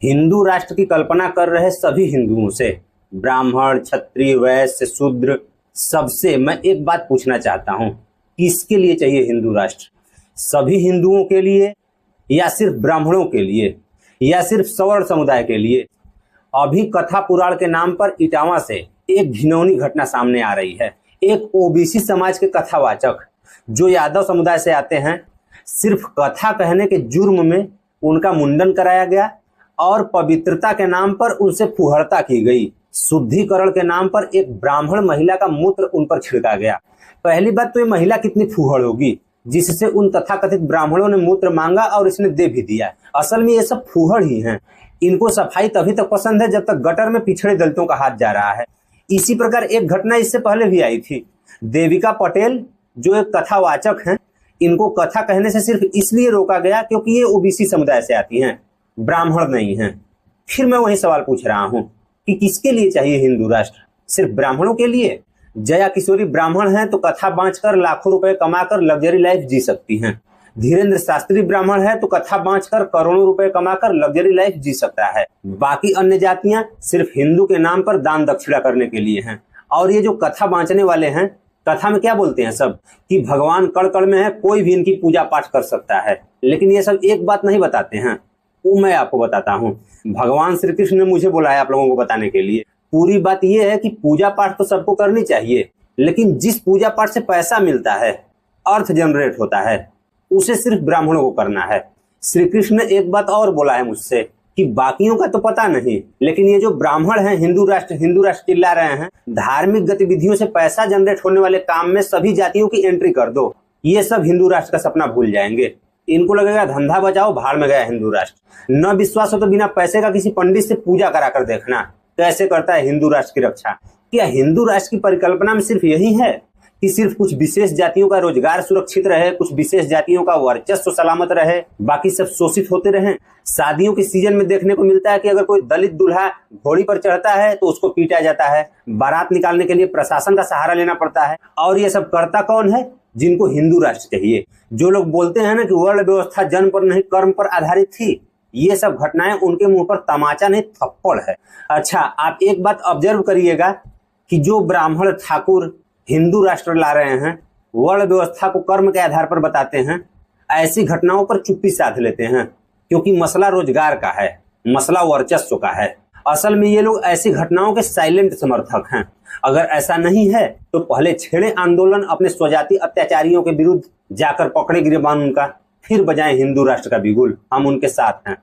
हिंदू राष्ट्र की कल्पना कर रहे सभी हिंदुओं से, ब्राह्मण, क्षत्रिय, वैश्य, शूद्र, सबसे मैं एक बात पूछना चाहता हूं, किसके लिए चाहिए हिंदू राष्ट्र? सभी हिंदुओं के लिए, या सिर्फ ब्राह्मणों के लिए, या सिर्फ सवर्ण समुदाय के लिए? अभी कथा पुराण के नाम पर इटावा से एक घिनौनी घटना सामने आ रही है। एक ओबीसी समाज के कथावाचक जो यादव समुदाय से आते हैं, सिर्फ कथा कहने के जुर्म में उनका मुंडन कराया गया और पवित्रता के नाम पर उनसे फुहड़ता की गई। शुद्धिकरण के नाम पर एक ब्राह्मण महिला का मूत्र उन पर छिड़का गया। पहली बात तो ये महिला कितनी फुहड़ होगी जिससे उन तथाकथित ब्राह्मणों ने मूत्र मांगा और इसने दे भी दिया। असल में ये सब फुहड़ ही हैं। इनको सफाई तभी तक पसंद है जब तक गटर में पिछड़े दलितों का हाथ जा रहा है। इसी प्रकार एक घटना इससे पहले भी आई थी। देविका पटेल जो एक कथावाचक हैं, इनको कथा कहने से सिर्फ इसलिए रोका गया क्योंकि ये ओबीसी समुदाय से आती हैं, ब्राह्मण नहीं हैं। फिर मैं वही सवाल पूछ रहा हूं कि किसके लिए चाहिए हिंदू राष्ट्र? सिर्फ ब्राह्मणों के लिए? जया किशोरी ब्राह्मण हैं तो कथा बांचकर लाखों रुपए कमाकर लग्जरी लाइफ जी सकती हैं। धीरेन्द्र शास्त्री ब्राह्मण है तो कथा बांचकर करोड़ों रुपए कमाकर लग्जरी लाइफ जी सकता है। बाकी अन्य जातियां सिर्फ हिंदू के नाम पर दान दक्षिणा करने के लिए हैं। और ये जो कथा बांचने वाले हैं, कथा में क्या बोलते हैं सब कि भगवान कण कण में है, कोई भी इनकी पूजा पाठ कर सकता है। लेकिन ये सब एक बात नहीं बताते हैं, वो मैं आपको बताता हूँ। भगवान श्री कृष्ण ने मुझे बुलाया आप लोगों को बताने के लिए। पूरी बात यह है कि पूजा पाठ तो सबको करनी चाहिए, लेकिन जिस पूजा पाठ से पैसा मिलता है, अर्थ जनरेट होता है, उसे सिर्फ ब्राह्मणों को करना है। श्री कृष्ण ने एक बात और बोला है मुझसे कि बाकियों का तो पता नहीं, लेकिन ये जो ब्राह्मण हैं हिंदू राष्ट्र चिल्ला रहे हैं, धार्मिक गतिविधियों से पैसा जनरेट होने वाले काम में सभी जातियों की एंट्री कर दो, ये सब हिंदू राष्ट्र का सपना भूल जाएंगे। इनको लगेगा धंधा बचाओ, भाड़ में गया हिंदू राष्ट्र। न विश्वास हो तो बिना पैसे का किसी पंडित से पूजा करा कर देखना कैसे करता है हिंदू राष्ट्र की रक्षा। क्या हिंदू राष्ट्र की परिकल्पना में सिर्फ यही है कि सिर्फ कुछ विशेष जातियों का रोजगार सुरक्षित रहे, कुछ विशेष जातियों का वर्चस्व सलामत रहे, बाकी सब शोषित होते रहें? शादियों के सीजन में देखने को मिलता है कि अगर कोई दलित दूल्हा घोड़ी पर चढ़ता है तो उसको पीटा जाता है, बारात निकालने के लिए प्रशासन का सहारा लेना पड़ता है। और ये सब करता कौन है? जिनको हिंदू राष्ट्र चाहिए। जो लोग बोलते हैं ना कि वर्ण व्यवस्था जन्म पर नहीं कर्म पर आधारित थी, ये सब घटनाएं उनके मुंह पर तमाचा नहीं थप्पड़ है। अच्छा, आप एक बात ऑब्जर्व करिएगा कि जो ब्राह्मण ठाकुर हिंदू राष्ट्र ला रहे हैं, वर्ण व्यवस्था को कर्म के आधार पर बताते हैं, ऐसी घटनाओं पर चुप्पी साध लेते हैं क्योंकि मसला रोजगार का है, मसला वर्चस्व का है। असल में ये लोग ऐसी घटनाओं के साइलेंट समर्थक हैं। अगर ऐसा नहीं है तो पहले छेड़े आंदोलन अपने स्वजाति अत्याचारियों के विरुद्ध, जाकर पकड़े गिरबान उनका, फिर बजाएं हिंदू राष्ट्र का बिगुल। हम उनके साथ हैं।